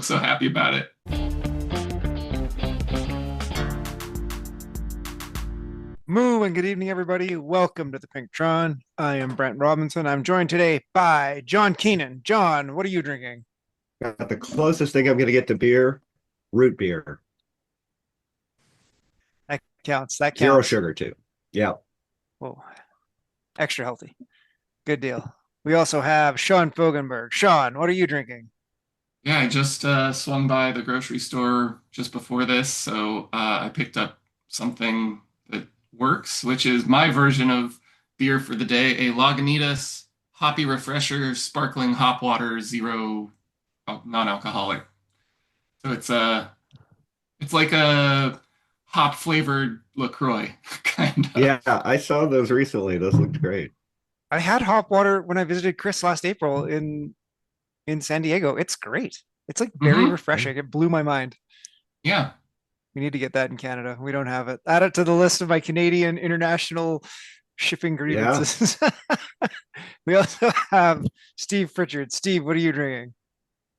look so happy about it. Moo and good evening, everybody. Welcome to the Pinktron. I am Brent Robinson. I'm joined today by John Keenan. John, what are you drinking? Got the closest thing I'm going to get to beer, root beer. That counts. That Zero counts. sugar too. Yeah. Whoa, extra healthy. Good deal. We also have Sean Fogenberg. Sean, what are you drinking? Yeah, I just swung by the grocery store just before this, so I picked up something that works, which is my version of beer for the day, a Lagunitas Hoppy Refresher Sparkling Hop Water Zero non-alcoholic. So it's like a hop flavored LaCroix kind of. Yeah, I saw those recently. Those looked great. I had hop water when I visited Chris last April in San Diego. It's great. It's like very Hmm. refreshing. It blew my mind. Yeah. We need to get that in Canada. We don't have it. Add it to the list of my Canadian international shipping Yeah. grievances. We also have Steve Pritchard. Steve, what are you drinking?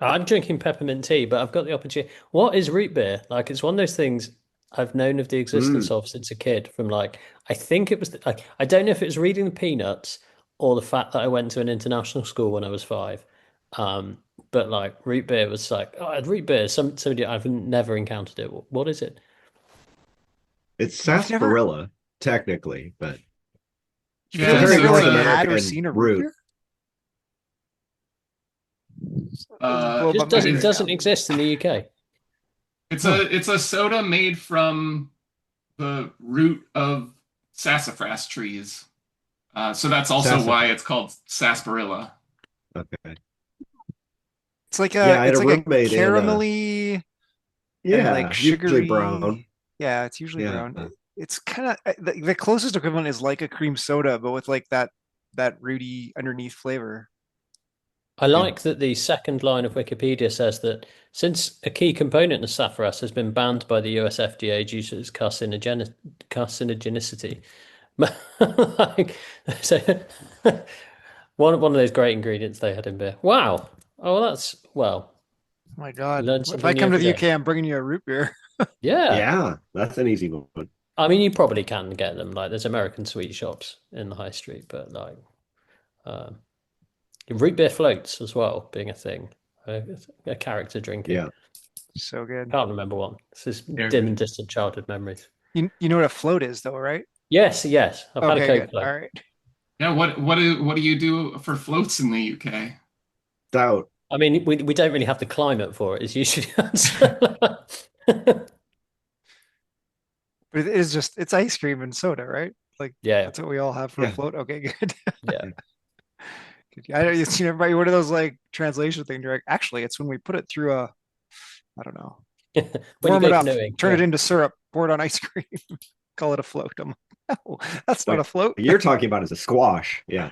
I'm drinking peppermint tea, but I've got the opportunity. What is root beer? Like, it's one of those things I've known of the existence Mm. of since a kid. From like, I think it was like I don't know if it was reading the Peanuts or the fact that I went to an international school when I was five. Um, but like root beer was like, oh, root beer. Somebody I've never encountered it. What is it? It's You've never sarsaparilla, technically, but you've it's a Yeah, never very so never it's North like a had or American seen a root root. beer? Let's blow Just up my doesn't screen it's now. doesn't exist in the UK. it's Huh. a soda made from the root of sassafras trees. So that's also why Sassafras. it's called sarsaparilla. Okay. Yeah, I had It's a like a roommate in caramelly and like yeah, usually brown. sugary. Yeah, it's usually Yeah. brown. It's kind of the closest equivalent is like a cream soda, but with like that rooty underneath flavor. I Yeah. like that the second line of Wikipedia says that since a key component of saffras has been banned by the US FDA due to its carcinogenicity. Like, so one of those great ingredients they had in beer. Wow. Oh, well, that's well, Oh my God. learn If I something new come to every the day. UK, I'm bringing you a root beer. Yeah. Yeah, that's an easy one. I mean, you probably can get them. Like, there's American sweet shops in the high street, but like, um, root beer floats as well being a thing, a, a character drinking. Yeah. So good. Can't remember one. This is They're dim and good. distant childhood memories. You know what a float is though, right? Yes, yes. I've had a Okay, Coke good. float. All right. Yeah, what do you do for floats in the UK? Stout. I mean, we don't really have the climate for it. It's usually But it is just it's ice cream and soda, right? Like yeah, that's what we all have for a Yeah. float. Okay, good. yeah. Good. I know you've seen everybody one of those like translation thing. Direct. Actually, it's when we put it through a I don't know, When you warm it go up, canoeing, turn it yeah. into syrup, pour it on ice cream, call it a float. I'm like, no, that's not a Like float. you're talking about is a squash. Yeah.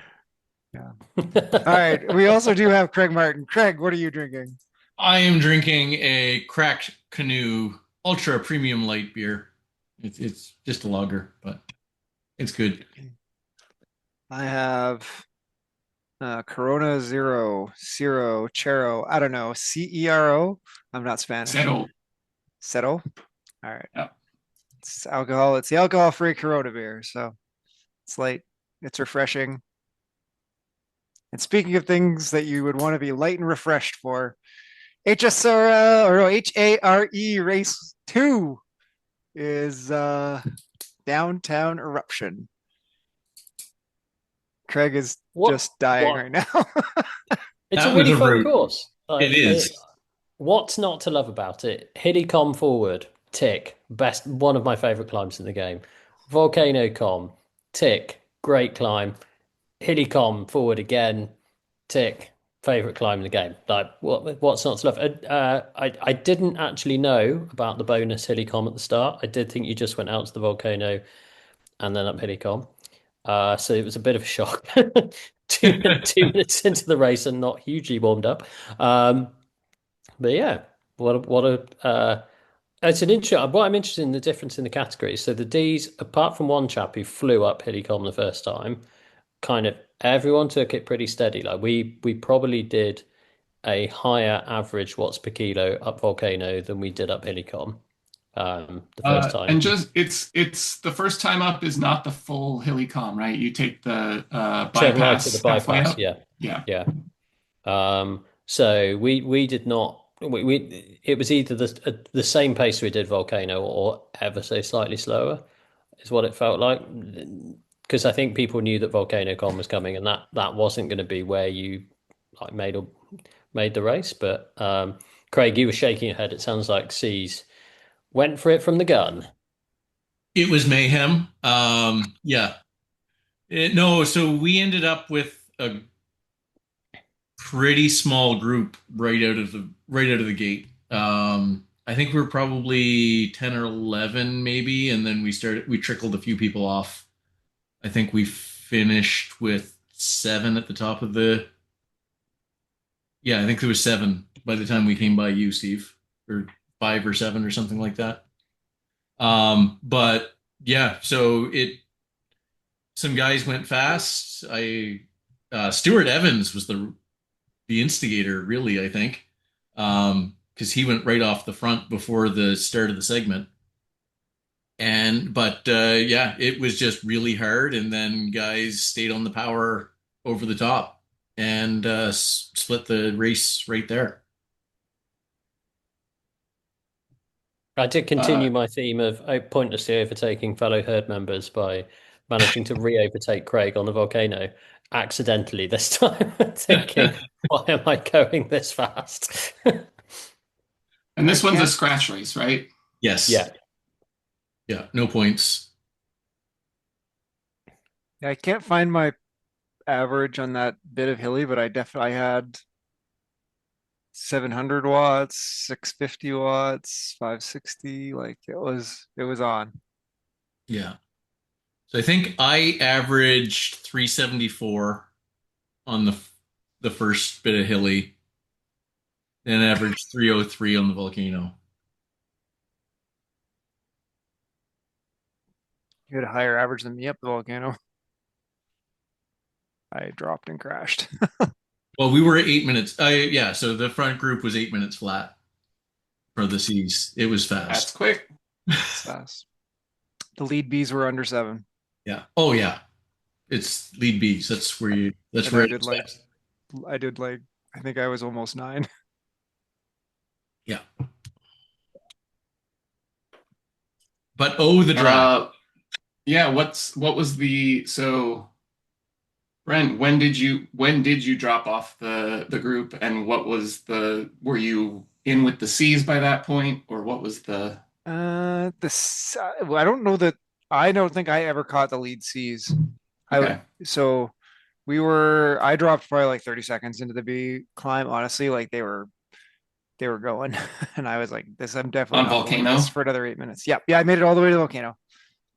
Yeah. All right. We also do have Craig Martin. Craig, what are you drinking? I am drinking a Cracked Canoe Ultra Premium Light beer. It's just a lager, but it's good. I have Corona Zero, Chero. I don't know. CERO. I'm not Spanish. Settle. Settle. All right. Yeah. It's alcohol. It's the alcohol-free Corona beer. So it's light. It's refreshing. And speaking of things that you would want to be light and refreshed for, HSR or no, HARE Race 2 is Downtown Eruption. Craig is What just dying what? right now. It's a That was really a fun root. course. It Like, is. what's not to love about it? Hillycom forward, tick. Best, one of my favorite climbs in the game. Volcano com, tick. Great climb. Hillycom forward again, tick. Favorite climb in the game. Like, what's not to love? I didn't actually know about the bonus Hillycom at the start. I did think you just went out to the volcano and then up Hillycom. So it was a bit of a shock. 2 minutes into the race and not hugely warmed up. Um, but yeah, what a it's an interesting. What I'm interested in the difference in the categories. So the D's, apart from one chap who flew up Hillycom the first time, kind of everyone took it pretty steady. Like we probably did a higher average watts per kilo up volcano than we did up Hillycom the first time. And just it's the first time up is not the full hilly calm, right? You take the Turn right to the bypass halfway bypass, up. yeah. Yeah. Yeah. So we did not it was either the same pace we did volcano or ever so slightly slower is what it felt like, because I think people knew that VolcanoCon was coming, and that wasn't going to be where you like made the race. But Craig, you were shaking your head. It sounds like C's went for it from the gun. It was mayhem. Yeah. No, so we ended up with a pretty small group right out of the gate. I think we were probably 10 or 11 maybe, and then we trickled a few people off. I think we finished with 7 at the top of the yeah, I think there was 7 by the time we came by you, Steve, or 5 or 7 or something like that. But yeah, so it some guys went fast. I Stuart Evans was the instigator, really, I think, because he went right off the front before the start of the segment. But yeah, it was just really hard, and then guys stayed on the power over the top and split the race right there. I did continue my theme of pointlessly overtaking fellow herd members by managing to re-overtake Craig on the volcano accidentally this time, thinking, why am I going this fast? And this I one's a can't- scratch race, right? Yes. Yeah. Yeah. No points. I can't find my average on that bit of hilly, but I definitely had 700 watts, 650 watts, 560. Like it was on. Yeah. So I think I averaged 374 on the first bit of hilly, then averaged 303 on the volcano. You had a higher average than me up the volcano. I dropped and crashed. Well, we were at 8 minutes. Yeah, so the front group was 8 minutes flat for the C's. It was That's fast. quick. It's fast. The lead Bs were under 7. Yeah. Oh yeah. It's lead B's. That's where And I I did expect. I think I was almost 9. Yeah. But oh, the drag. Yeah, what was the so Brent, when did you drop off the group, and what was were you in with the C's by that point, or what was the Well, I don't know that I don't think I ever caught the lead Cs. okay. So I dropped probably like 30 seconds into the B climb, honestly, like they were going and I was like, I'm definitely On not going volcano? this for another 8 minutes. Yeah, I made it all the way to the volcano.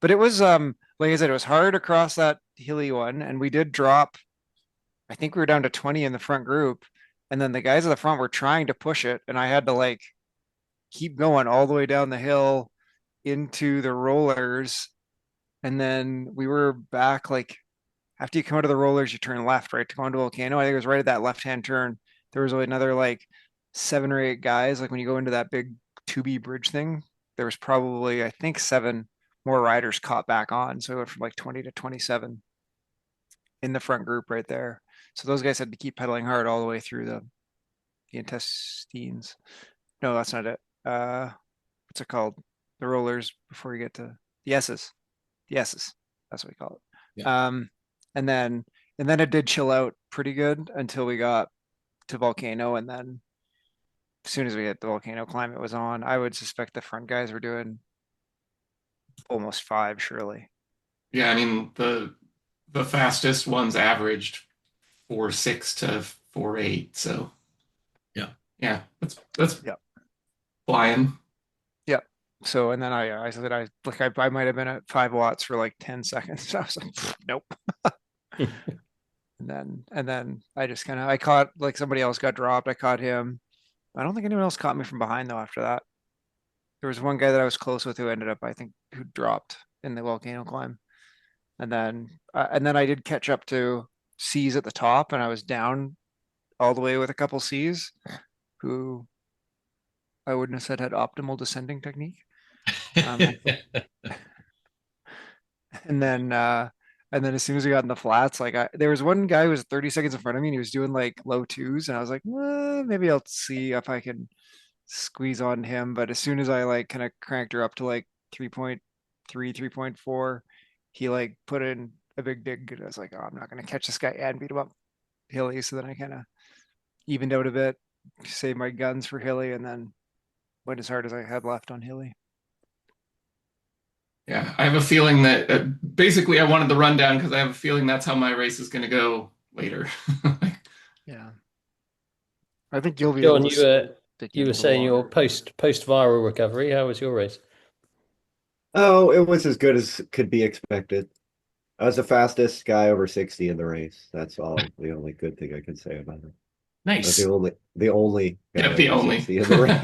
But it was like I said, it was hard across that hilly one, and we did drop. I think we were down to 20 in the front group, and then the guys at the front were trying to push it, and I had to like keep going all the way down the hill into the rollers, and then we were back like after you come out of the rollers, you turn left, right, to go into volcano. I think it was right at that left-hand turn. There was another like 7 or 8 guys. Like when you go into that big 2B bridge thing, there was probably I think 7 more riders caught back on. So it went from like 20 to 27 in the front group right there. So those guys had to keep pedaling hard all the way through the intestines. No, that's not it. What's it called? The rollers before you get to the S's. The S's. That's what we call it. Yeah. And then it did chill out pretty good until we got to volcano, and then as soon as we hit the volcano climb, it was on. I would suspect the front guys were doing almost 5, surely. Yeah, I mean the fastest ones averaged 4.6 to 4.8, so Yeah. yeah, that's Yep. flying. Yep. So and then I said I might have been at 5 watts for like 10 seconds. I was like, nope. And then I just I caught like somebody else got dropped. I caught him. I don't think anyone else caught me from behind though after that. There was one guy that I was close with who ended up, I think, who dropped in the volcano climb. And then I did catch up to C's at the top, and I was down all the way with a couple Cs who I wouldn't have said had optimal descending technique. Um, And then as soon as we got in the flats, like there was one guy who was 30 seconds in front of me and he was doing like low twos, and I was like, well, maybe I'll see if I can squeeze on him. But as soon as I like kind of cranked her up to like 3.3, 3.4, he like put in a big dig. And I was like, oh, I'm not gonna catch this guy and beat him up hilly. So then I kind of evened out a bit, saved my guns for hilly, and then went as hard as I had left on hilly. Yeah, I have a feeling that basically I wanted the rundown because I have a feeling that's how my race is going to go later. Yeah. I think you'll be John, able to stick you into were the saying your water. post viral recovery. How was your race? Oh, it was as good as could be expected. I was the fastest guy over 60 in the race. That's all the only good thing I can say about it. I was Nice. the only guy Yeah, the over only. 60 in the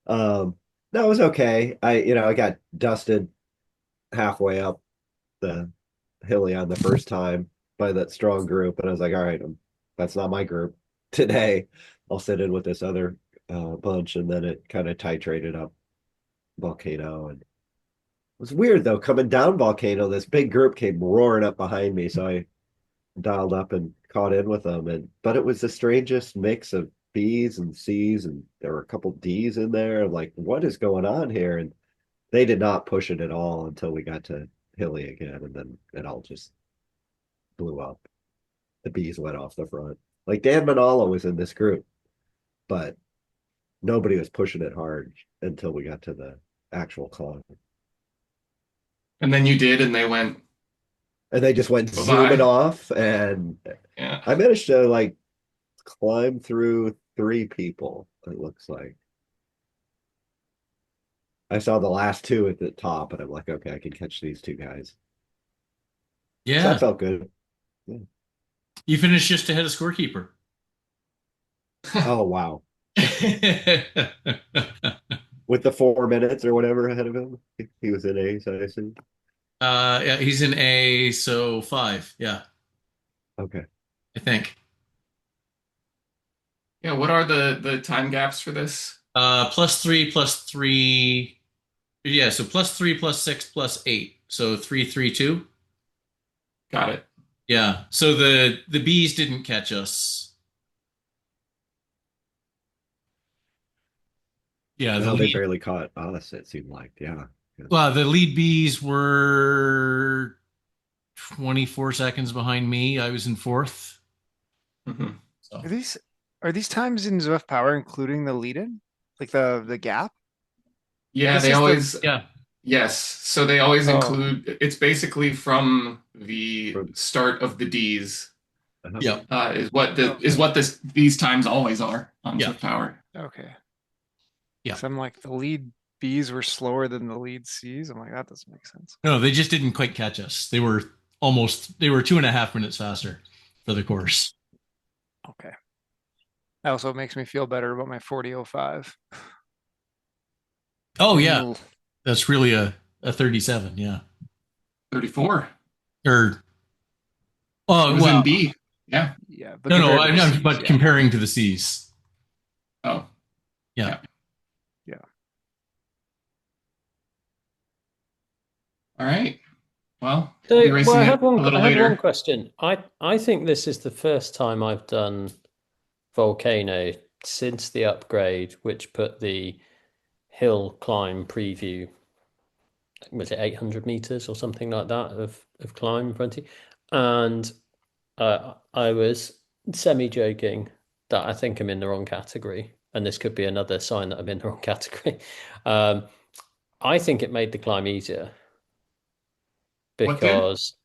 race. That was okay. I got dusted halfway up the hilly on the first time by that strong group, and I was like, all right, that's not my group today. I'll sit in with this other bunch, and then it kind of titrated up Volcano, and it was weird though coming down Volcano. This big group came roaring up behind me, so I dialed up and caught in with them, and but it was the strangest mix of B's and C's, and there were a couple D's in there. I'm like, what is going on here? And they did not push it at all until we got to hilly again, and then it all just blew up. The B's went off the front. Like Dan Manalo was in this group, but nobody was pushing it hard until we got to the actual climb. And then you did, and they went, And they just went bye-bye. zooming off, and Yeah. I managed to like climb through 3 people, it looks like. I saw the last 2 at the top, and I'm like, okay, I can catch these 2 guys. So Yeah. that felt good. You finished just ahead of scorekeeper. Oh, wow. With the 4 minutes or whatever ahead of him, he was in A, so I assume. Yeah, he's in A, so 5. Yeah, Okay. I think. Yeah, what are the time gaps for this? +3, +3. Yeah, so +3, +6, +8. So 3, 3, 2. Got it. Yeah. So the bees didn't catch us. Yeah, the No, they lead barely caught us, it seemed like. Yeah. the lead bees were 24 seconds behind me. I was in 4th. Mhm. So Are these times in Zwift Power including the lead-in? Like the gap? Yeah, This they is the always, yeah. yes. So they always Oh. include, it's basically from the start of the D's, Uh-huh. Yeah. is what Okay. these times always are on Yeah. Swift Power. Okay. Yeah. So I'm like the lead Bs were slower than the lead Cs. I'm like, that doesn't make sense. No, they just didn't quite catch us. They were 2.5 minutes faster for the course. Okay. That also makes me feel better about my 40:05. Oh yeah. Ooh. That's really a 37, yeah. 34. Or It oh was in well, B. Yeah. Yeah, but no, compared to the I'm Cs, but yeah. comparing to the C's. Oh, Yeah. Yeah. all right. Well, So, we'll be well, racing it a little I have one later. question. I think this is the first time I've done Volcano since the upgrade, which put the hill climb preview, was it 800 meters or something like that of climb in front of you? And I was semi joking that I think I'm in the wrong category, and this could be another sign that I'm in the wrong category. I think it made the climb easier What did? because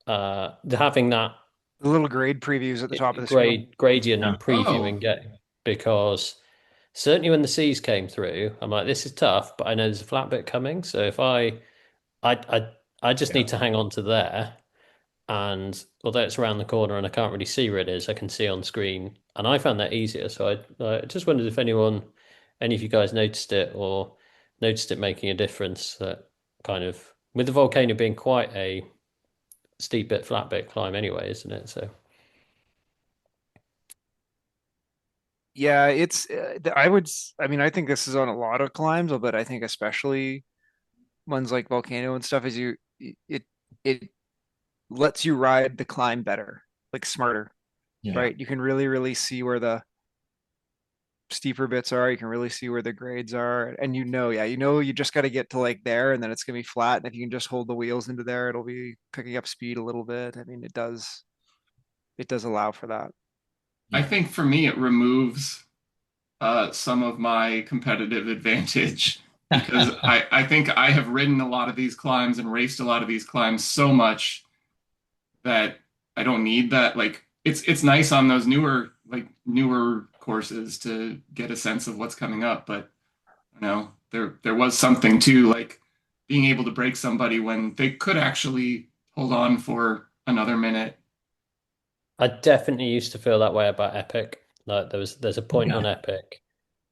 having that The little grade previews at the top of the screen. gradient Yeah. preview Oh, and get, because certainly when the C's came through, I'm like, this is tough, but I know there's a flat bit coming. So if I I just Yeah. need to hang on to there, and although it's around the corner and I can't really see where it is, I can see on screen, and I found that easier. So I just wondered if any of you guys noticed it or noticed it making a difference. That kind of, with the volcano being quite a steep bit, flat bit climb anyway, isn't it? So Yeah, it's I would I mean I think this is on a lot of climbs, but I think especially ones like volcano and stuff is it it lets you ride the climb better, like smarter, Yeah. right? You can really see where the steeper bits are. You can really see where the grades are, and yeah, you just got to get to like there, and then it's gonna be flat. And if you can just hold the wheels into there, it'll be picking up speed a little bit. I mean, it does allow for that. I Yeah. think for me, it removes some of my competitive advantage because I think I have ridden a lot of these climbs and raced a lot of these climbs so much that I don't need that. Like it's nice on those newer courses to get a sense of what's coming up, but there was something to like being able to break somebody when they could actually hold on for another minute. I definitely used to feel that way about Epic. Like there's a point Yeah. on Epic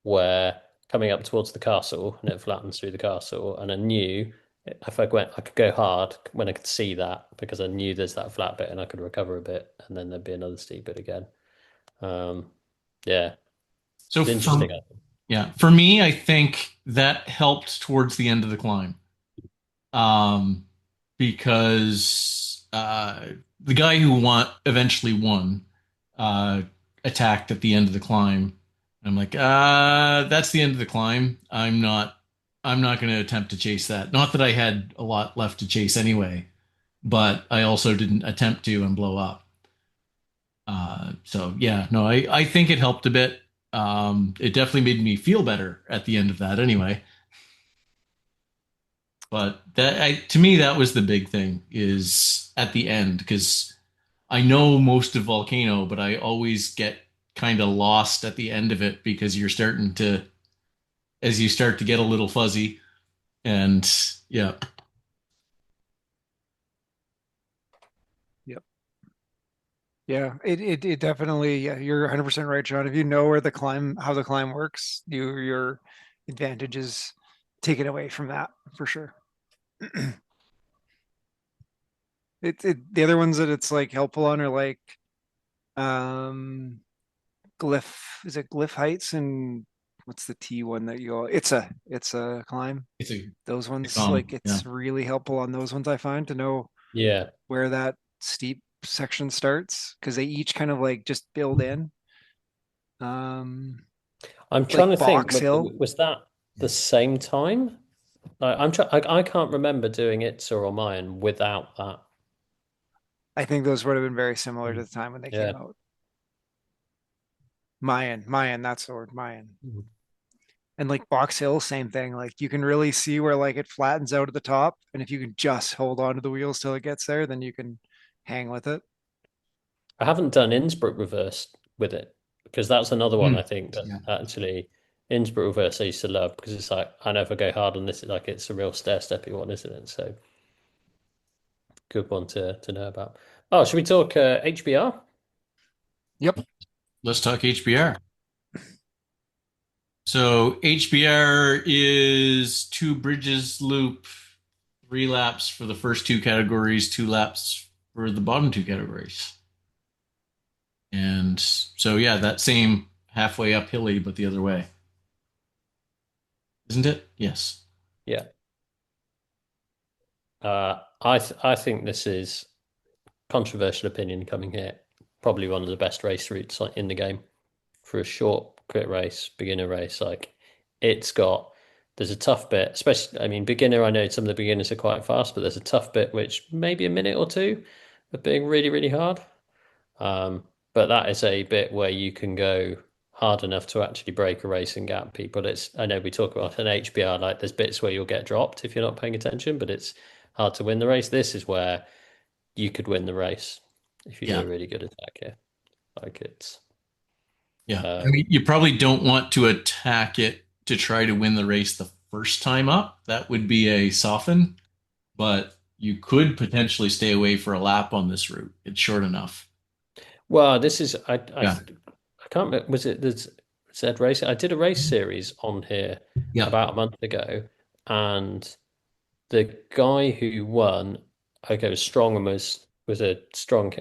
where coming up towards the castle and it flattens through the castle, and I knew if I could go hard when I could see that because I knew there's that flat bit and I could recover a bit, and then there'd be another steep bit again. Um, yeah, So it's interesting. for me, I think that helped towards the end of the climb. Um, because the guy who eventually won uh attacked at the end of the climb. I'm like, that's the end of the climb. I'm not going to attempt to chase that. Not that I had a lot left to chase anyway, but I also didn't attempt to and blow up. So yeah, no, I think it helped a bit. It definitely made me feel better at the end of that anyway. But to me, that was the big thing is at the end because I know most of Volcano, but I always get kind of lost at the end of it because as you start to get a little fuzzy, and yeah, Yep. Yeah, it definitely, yeah, you're 100% right, John. If you know how the climb works, your advantage is taken away from that for sure. The other ones that it's like helpful on are like um glyph is it glyph heights, and what's the T one that you go, it's a climb. it's a Those ones, calm. like Yeah, it's really helpful on those ones I find to know Yeah, where that steep section starts because they each kind of like just build in. Um I'm trying like to think. Box Hill. Was that the same time? I can't remember doing it or mine without that. I think those would have been very similar to Mm. the time when they Yeah. came out. Mayan, that's the word, Mayan. Mm. And like Box Hill, same thing. Like you can really see where like it flattens out at the top, and if you can just hold on to the wheels till it gets there, then you can hang with it. I haven't done Innsbruck reverse with it because that's another one I Mm. think that Yeah, actually Innsbruck reverse I used to love because it's like I never go hard on this. Like it's a real stair steppy one, isn't it? So good one to know about. Oh, should we talk HBR? Yep. let's talk HBR. So HBR is two bridges loop, 3 laps for the first two categories, 2 laps for the bottom two categories. And so, yeah, that same halfway up hilly, but the other way. Isn't it? Yes. Yeah. I think this is controversial opinion coming here. Probably one of the best race routes like in the game for a short crit race, beginner race. Like it's got there's a tough bit, especially I mean beginner. I know some of the beginners are quite fast, but there's a tough bit which maybe a minute or two of being really hard. Um, but that is a bit where you can go hard enough to actually break a race and gap people. It's I know we talk about an HBR like there's bits where you'll get dropped if you're not paying attention, but it's hard to win the race. This is where you could win the race if you do Yeah. a really good attack here. Like it's Yeah. I um, mean, you probably don't want to attack it to try to win the race the first time up. That would be a soften, but you could potentially stay away for a lap on this route. It's short enough. well, this is Yeah. I can't remember was it the said race? I did a race series on here Yeah. about a month ago, and the guy who won, okay, was strong and was a strong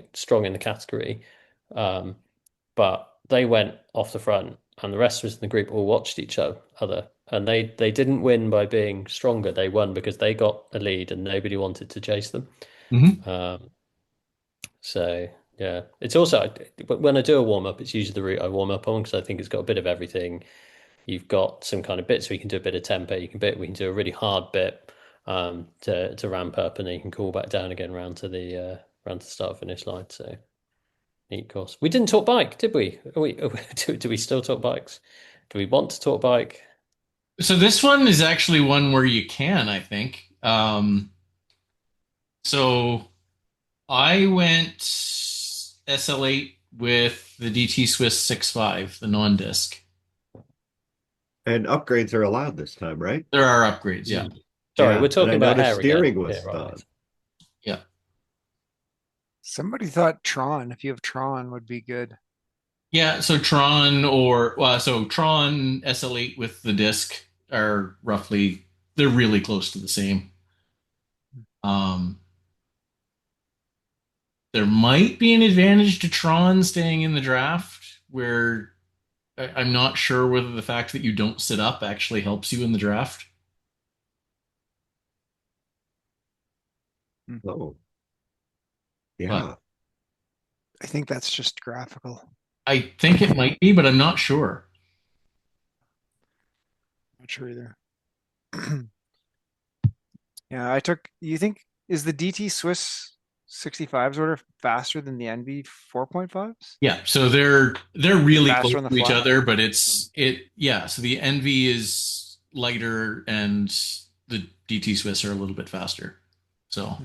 in the category, but they went off the front and the rest of us in the group all watched each other, and they didn't win by being stronger. They won because they got a lead and nobody wanted to chase them. Mhm. So yeah, it's also when I do a warm up, it's usually the route I warm up on because I think it's got a bit of everything. You've got some kind of bits we can do a bit of tempo. We can do a really hard bit to ramp up, and then you can cool back down again round to the start finish line. So neat course. We didn't talk bike, did we? Do we still talk bikes? Do we want to talk bike? So this one is actually one where you can, I think. So I went SL8 with the DT Swiss 6.5, the non-disc. And upgrades are allowed this time, right? There are upgrades, yeah. Sorry, Yeah, we're and talking I about noticed hair again steering was here, right? done. Yeah. Somebody thought Tron, if you have Tron, would be good. Yeah, so Tron SL8 with the disc are they're really close to the same. Um, there might be an advantage to Tron staying in the draft where I'm not sure whether the fact that you don't sit up actually helps you in the draft. Oh, But yeah. I think that's just graphical. I think it might be, but I'm not sure. Not sure either. Yeah, you think, is the DT Swiss 65s order faster than the NV 4.5s? Yeah, so they're really close Faster on the to each flat? other, but yeah, so the Envy is lighter and the DT Swiss are a little bit faster. So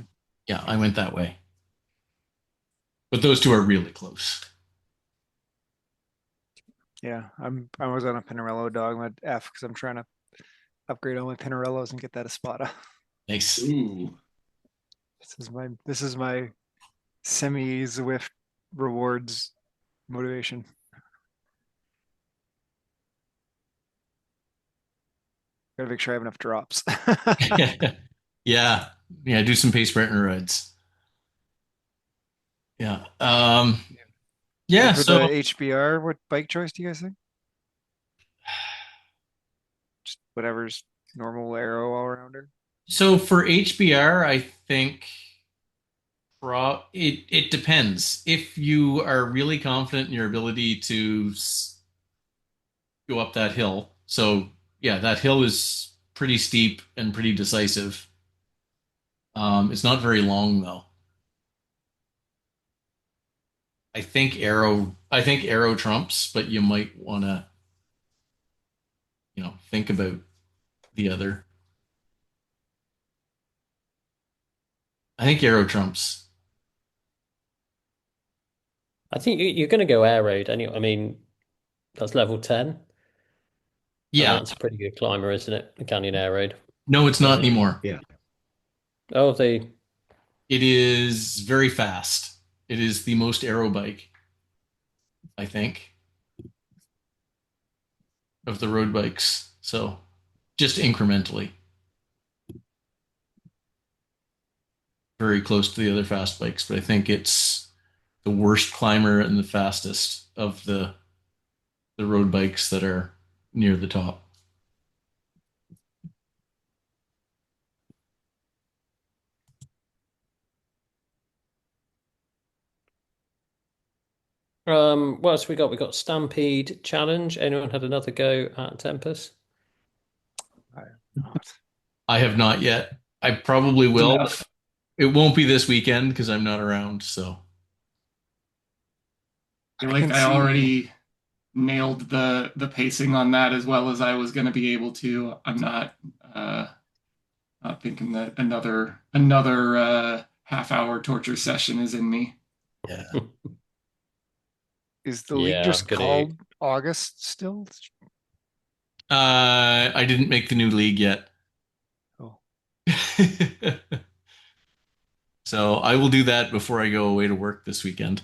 yeah, I went that way. But those two are really close. Yeah, I was on a Pinarello dog. I'm at F because I'm trying to upgrade all my Pinarellos and get that Espada. Nice. Ooh. This is my semi Zwift rewards motivation. Gotta make sure I have enough drops. Yeah. Yeah, do some pace Brent rides. Yeah. Yeah, And for so the HBR, what bike choice do you guys think? Just whatever's normal aero all rounder. so for HBR, I think it depends. If you are really confident in your ability to go up that hill. So yeah, that hill is pretty steep and pretty decisive. It's not very long though. I think arrow trumps, but you might want to, think about the other. I think arrow trumps. I think you're going to go air raid anyway. I mean, that's level 10, and Yeah. that's a pretty good climber, isn't it? The Canyon Air Raid. No, it's not anymore. Yeah. Oh, they It is very fast. It is the most aero bike, I think, of the road bikes. So just incrementally. Very close to the other fast bikes, but I think it's the worst climber and the fastest of the road bikes that are near the top. what else we got? We got Stampede Challenge. Anyone had another go at Tempest? I have not yet. I probably will. It won't be this weekend because I'm not around. So I feel like I already nailed the pacing on that as well as I was going to be able to. I'm not thinking that another half-hour torture session is in me. yeah, Is the league Yeah, just I'm gonna- called August still? I didn't make the new league yet. Oh, So I will do that before I go away to work this weekend.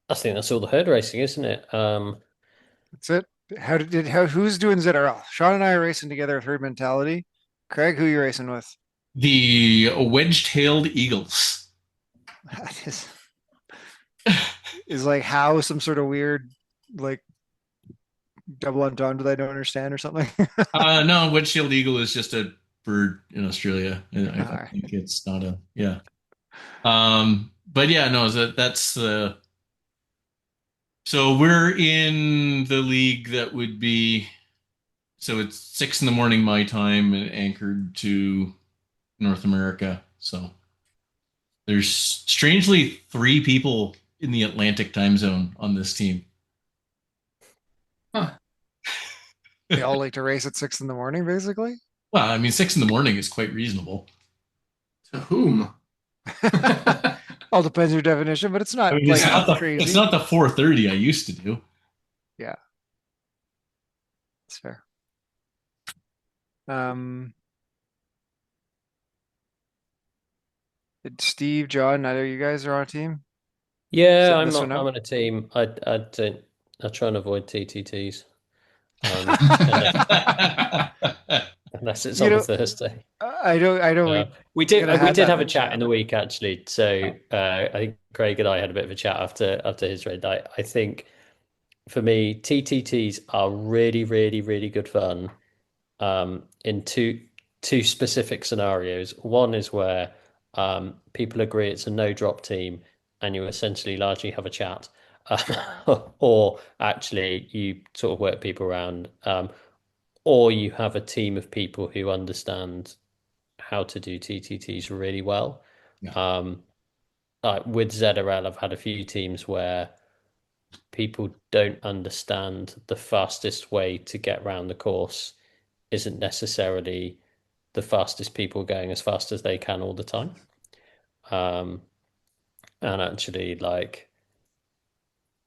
I think that's all the herd racing, isn't it? that's it. Who's doing ZRL? Sean and I are racing together with Herd Mentality. Craig, who you racing with? The wedge-tailed eagles. That is like how some sort of weird like double entendre that I don't understand or something. No, Windshield eagle is just a bird in Australia. I Alright. think it's not a yeah. But yeah, no, that's the so we're in the league that would be so it's 6 in the morning my time and anchored to North America. So there's strangely 3 people in the Atlantic time zone on this team. Huh. They all like to race at 6 in the morning, basically. Well, I mean, 6 in the morning is quite reasonable. To whom? All depends on your definition, but it's I not mean, like it's crazy. not the 4:30 I used to do. Yeah, it's fair. Um, Steve, John, neither of you guys are on a team. Yeah, Sitting I'm this one not. I'm out. on a team. I don't. I try and avoid TTTs, unless it's You on a know, Thursday. I know we could have We had did that have a big chat chat. in the week actually. So I think Craig and I had a bit of a chat after his raid. I think for me, TTTs are really, really, really good fun. In two specific scenarios. One is where people agree it's a no drop team, and you essentially largely have a chat, or actually you sort of work people around, or you have a team of people who understand how to do TTTs really well. Yeah. Like with ZRL, I've had a few teams where people don't understand the fastest way to get around the course isn't necessarily the fastest people going as fast as they can all the time. Um, and actually, like,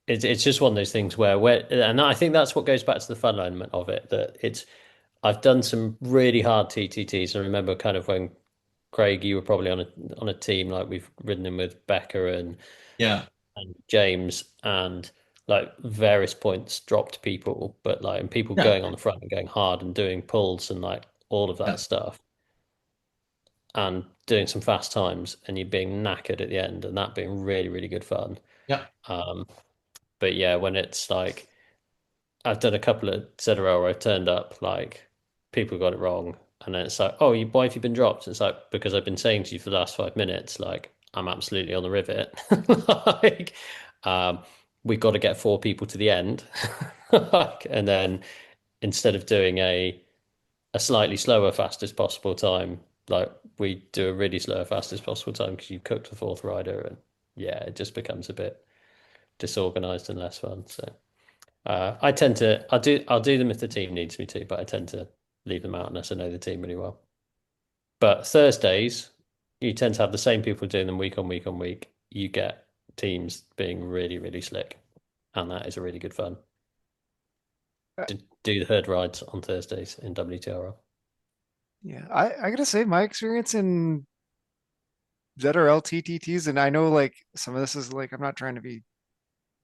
it's just one of those things and I think that's what goes back to the fun element of it. That I've done some really hard TTTs. I remember kind of when Craig, you were probably on a team like we've ridden in with Becca Yeah. and James, and like various points dropped people, but like and people Yeah. going on the front and going hard and doing pulls and like all of Yeah. that stuff. And doing some fast times and you being knackered at the end and that being really, really good fun. Yeah. Um, but yeah, when it's like I've done a couple of ZRL where I've turned up like people got it wrong, and then it's like, oh, why have you been dropped? It's like because I've been saying to you for the last 5 minutes, like I'm absolutely on the rivet. Like, um, we've got to get 4 people to the end, and then instead of doing a slightly slower, fastest possible time. Like we do a really slow, fastest possible time because you cooked the fourth rider, and yeah, it just becomes a bit disorganized and less fun. So I tend to I'll do them if the team needs me to, but I tend to leave them out unless I know the team really well. But Thursdays, you tend to have the same people doing them week on week on week. You get teams being really, really slick, and that is a really good fun. To do the herd rides on Thursdays in WTRL. Yeah, I gotta say my experience in ZRL TTTs, and I know like some of this is like I'm not trying to be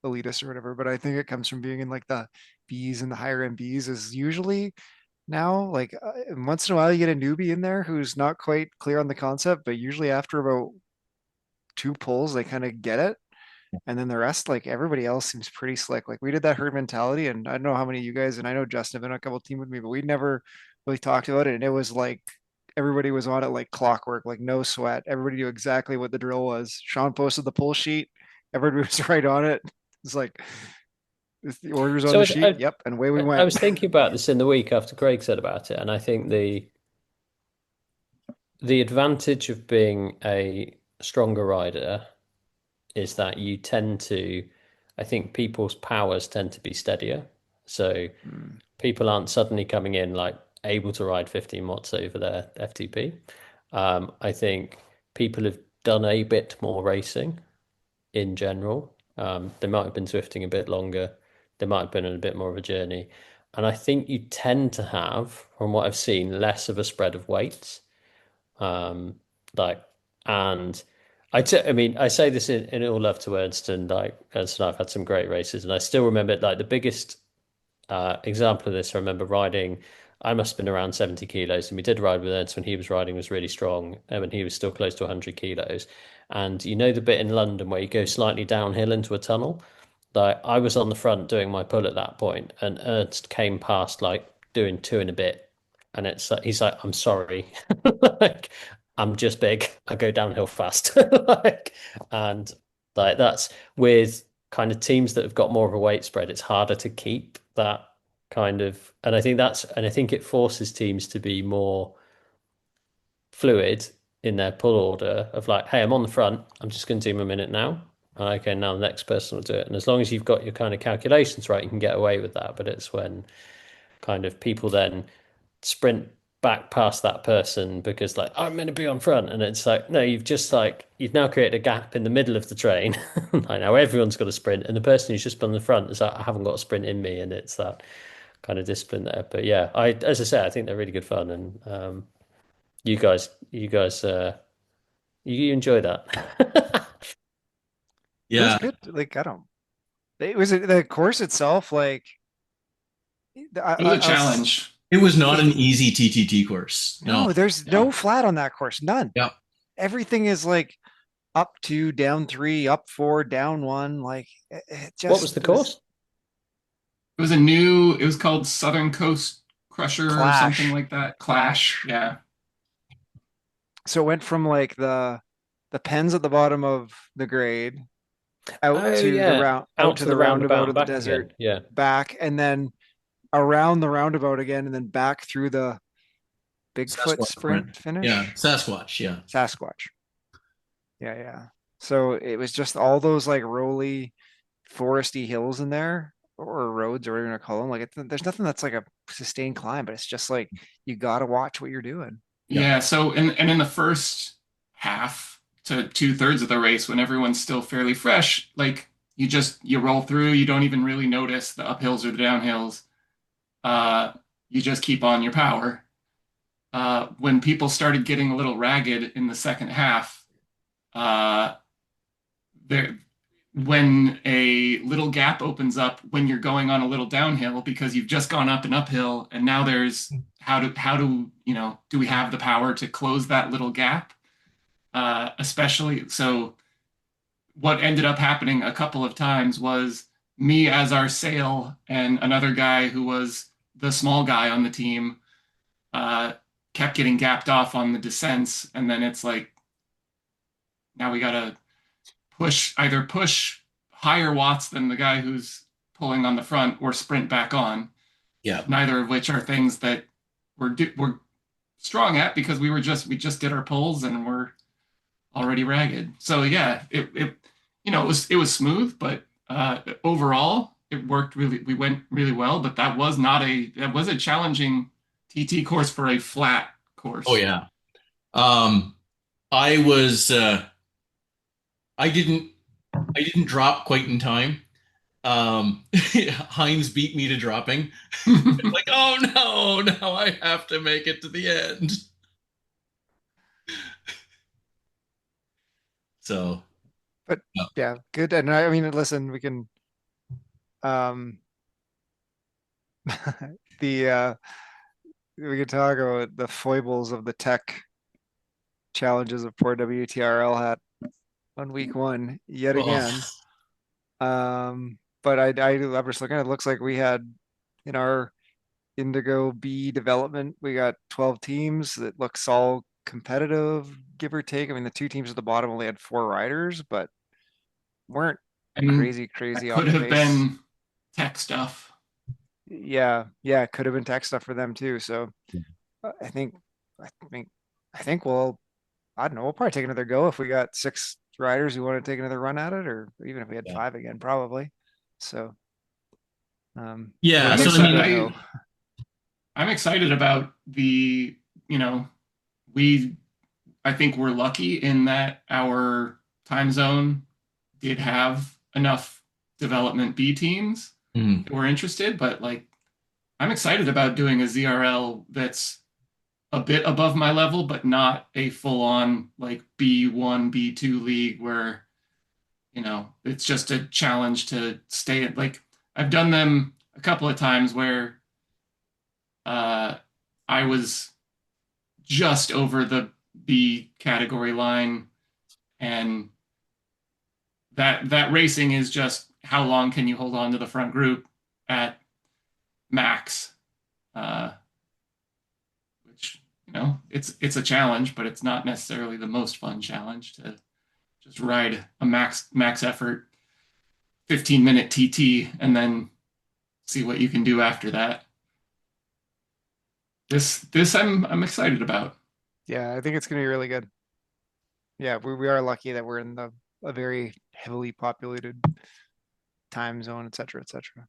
elitist or whatever, but I think it comes from being in like the Bs and the higher MBs is usually now like once in a while you get a newbie in there who's not quite clear on the concept, but usually after about 2 pulls they kind of get it. And then the rest, like everybody else seems pretty slick. Like we did that herd mentality, and I don't know how many of you guys, and I know Justin have been on a couple team with me, but we never really talked about it. And it was like everybody was on it like clockwork, like no sweat. Everybody knew exactly what the drill was. Sean posted the pull sheet. Everybody was right on it. It's like the orders on So the sheet. Yep, and away we I went. was thinking about this in the week after Craig said about it, and I think the advantage of being a stronger rider is that you tend to, I think people's powers tend to be steadier. So Hmm. people aren't suddenly coming in like able to ride 15 watts over their FTP. I think people have done a bit more racing in general. They might have been swifting a bit longer. They might have been on a bit more of a journey. And I think you tend to have, from what I've seen, less of a spread of weights. Um, like, and I mean, I say this in all love to Ernst, and like, Ernst and I've had some great races, and I still remember like the biggest example of this. I remember riding I must have been around 70 kilos, and we did ride with Ernst when he was riding was really strong, and he was still close to 100 kilos. And you know the bit in London where you go slightly downhill into a tunnel? Like I was on the front doing my pull at that point, and Ernst came past like doing two and a bit, and he's like, "I'm sorry, like I'm just big. I go downhill fast." Like, and like that's with kind of teams that have got more of a weight spread, it's harder to keep that kind of, and I think it forces teams to be more fluid in their pull order of like, hey, I'm on the front, I'm just going to do my minute now. And okay, now the next person will do it. And as long as you've got your kind of calculations right, you can get away with that. But it's when kind of people then sprint back past that person because like I'm going to be on front, and it's like no, you've now created a gap in the middle of the train. Like now everyone's got a sprint, and the person who's just on the front is like I haven't got a sprint in me, and it's that kind of discipline there. But yeah, as I say, I think they're really good fun, and you guys, you enjoy that. It was Yeah, good. Like, I don't, it was the course itself. Like, It was a I'll challenge. it was not an easy TTT course. No. no, there's No. no flat on that course. None. Yeah. Everything is like up two, down three, up four, down one. Like, it What was just the was course? It was called Southern Coast Crusher or something clash. like that. Clash. Yeah. So it went from like the pens at the bottom of the grade out Oh to the yeah, round out out to to the the roundabout roundabout and of the back desert again. Yeah. back, and then around the roundabout again, and then back through the Bigfoot Sasquatch sprint. sprint Yeah, finish. Sasquatch. Yeah. Sasquatch. Yeah, yeah. So it was just all those like rolly, foresty hills in there, or roads, or whatever you want to call them. Like there's nothing that's like a sustained climb, but it's just like you got to watch what you're doing. Yeah. Yeah. So in the first half to two-thirds of the race, when everyone's still fairly fresh, like you roll through, you don't even really notice the uphills or the downhills. Uh, you just keep on your power. When people started getting a little ragged in the second half, uh, there when a little gap opens up when you're going on a little downhill because you've just gone up and uphill, and now there's do we have the power to close that little gap? Especially so, what ended up happening a couple of times was me as our sail and another guy who was the small guy on the team uh, kept getting gapped off on the descents, and then it's like now we gotta push higher watts than the guy who's pulling on the front or sprint back on. Yeah. Neither of which are things that we're strong at because we just did our pulls and we're already ragged. So yeah, it was smooth, but overall it worked really. We went really well, but that was a challenging TT course for a flat course. Oh yeah. Um, I was I didn't drop quite in time. Heinz beat me to dropping. Like, oh no, now I have to make it to the end. So, But yeah. yeah, good. And I mean, listen, we can um the we could talk about the foibles of the tech challenges of poor WTRL had on week one yet again. Oh, But I'm just looking at it, looks like we had in our Indigo B development, we got 12 teams that looks all competitive, give or take. I mean, the two teams at the bottom only had 4 riders, but weren't And that crazy off could the have pace. been tech stuff. Yeah, yeah, it could have been tech stuff for them too. So I think, I think, I think we'll, I don't know, we'll probably take another go if we got 6 riders who want to take another run at it, or even if we had yeah. 5 again, probably. So, Yeah, we'll I'm so I give mean, that a excited. go. I'm excited about you know, we, I think we're lucky in that our time zone did have enough development B teams mm, that were interested, but like, I'm excited about doing a ZRL that's a bit above my level, but not a full on like B1, B2 league where, it's just a challenge to stay at like, I've done them a couple of times where I was just over the B category line, and that racing is just how long can you hold on to the front group at max, uh, which it's a challenge, but it's not necessarily the most fun challenge to just ride a max effort 15-minute TT and then see what you can do after that. This I'm excited about. Yeah, I think it's gonna be really good. Yeah, we are lucky that we're in a very heavily populated time zone, et cetera, et cetera.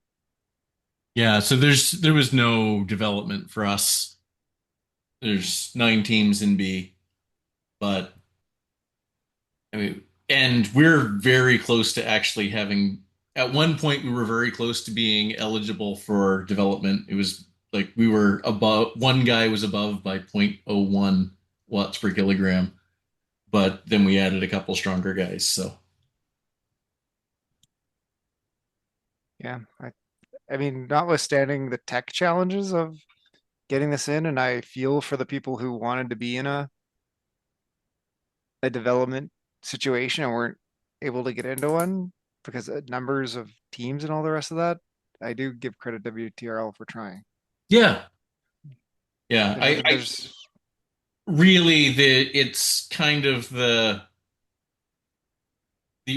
Yeah, so there was no development for us. There's 9 teams in B, but I mean, and we're very close to actually having. At one point, we were very close to being eligible for development. It was like we were above. One guy was above by 0.01 watts per kilogram, but then we added a couple stronger guys. So Yeah, I mean, notwithstanding the tech challenges of getting this in, and I feel for the people who wanted to be in a development situation and weren't able to get into one because of numbers of teams and all the rest of that. I do give credit to WTRL for trying. yeah, yeah. There's Really it's kind of the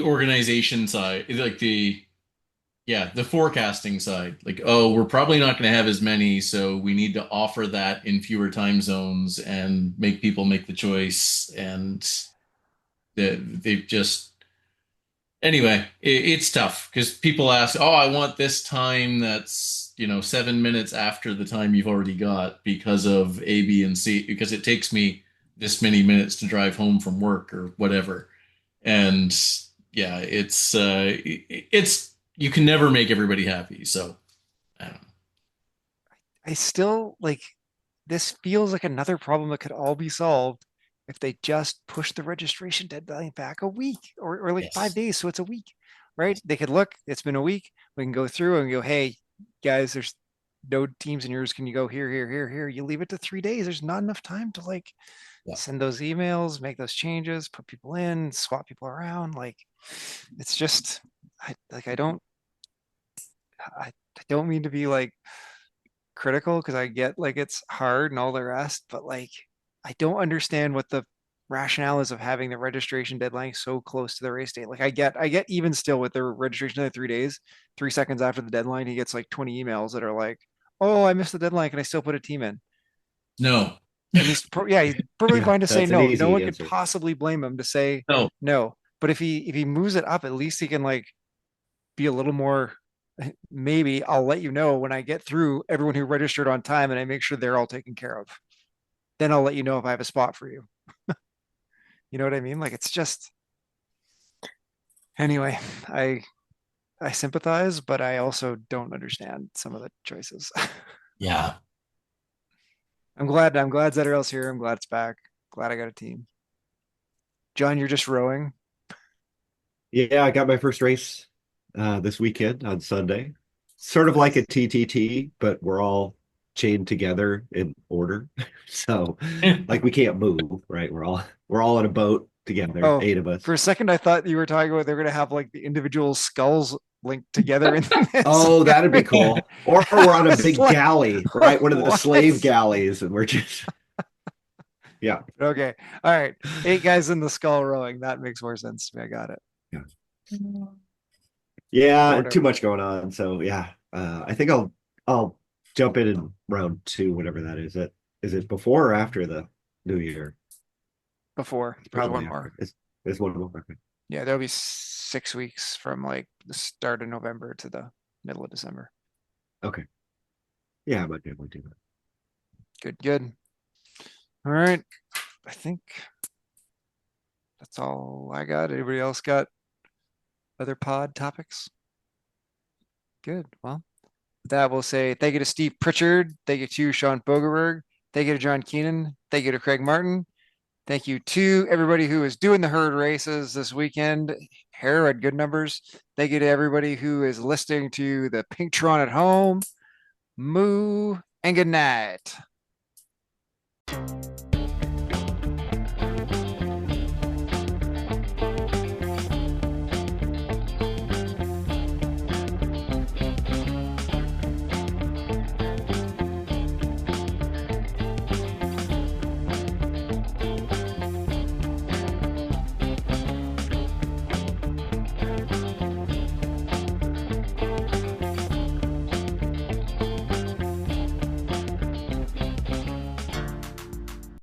organization side, like the forecasting side. Like, oh, we're probably not going to have as many, so we need to offer that in fewer time zones and make people make the choice. And they've just anyway, it's tough because people ask, oh, I want this time that's 7 minutes after the time you've already got because of A, B, and C, because it takes me this many minutes to drive home from work or whatever. And yeah, it's you can never make everybody happy. So I don't know. I still like this feels like another problem that could all be solved if they just push the registration deadline back a week or like 5 days. So it's a week, right? They could look, it's been a week. We can go through and go, hey, guys, there's no teams in yours. Can you go here, here, here, here? You leave it to 3 days. There's not enough time to like Yeah. send those emails, make those changes, put people in, swap people around. Like it's just I don't mean to be like critical because I get like it's hard and all the rest, but like I don't understand what the rationale is of having the registration deadline so close to the race date. Like I get even still with the registration deadline 3 days, 3 seconds after the deadline, he gets like 20 emails that are like, "Oh, I missed the deadline. Can I still put a team in?" No, And he's perfectly Yeah, fine to say that's an no. No easy one could answer. possibly blame him to say no. no. But if he moves it up, at least he can like be a little more. Maybe I'll let you know when I get through everyone who registered on time and I make sure they're all taken care of. Then I'll let you know if I have a spot for you. You know what I mean? Like it's just anyway, I sympathize, but I also don't understand some of the choices. Yeah. I'm glad Zetterell's here. I'm glad it's back. Glad I got a team. John, you're just rowing. Yeah, I got my first race this weekend on Sunday. Sort of like a TTT, but we're all chained together in order. So like we can't move, right? We're all in a boat together, Oh, 8 of for us. a second I thought you were talking about they're gonna have like the individual skulls linked together in this. Oh, that'd be cool. Or we're on a It's big like, galley, right? One of the what? slave galleys, and we're just yeah. Okay. All right. 8 guys in the skull rowing. That makes more sense to me. I got it. Yeah. Yeah, too Whatever. much going on. So yeah. I think I'll jump in round 2, whatever that is. Is it before or after the New Year? Before. There's Probably one more. after. It's one more. Okay. Yeah, there'll be 6 weeks from like the start of November to the middle of December. Okay. Yeah, I might be able to do that. Good, good. All right. I think that's all I got. Anybody else got other pod topics? Good. Well, with that we'll say thank you to Steve Pritchard. Thank you to Sean Bogerberg. Thank you to John Keenan. Thank you to Craig Martin. Thank you to everybody who is doing the herd races this weekend. Hare had good numbers. Thank you to everybody who is listening to the Pinktron at home. Moo and good night.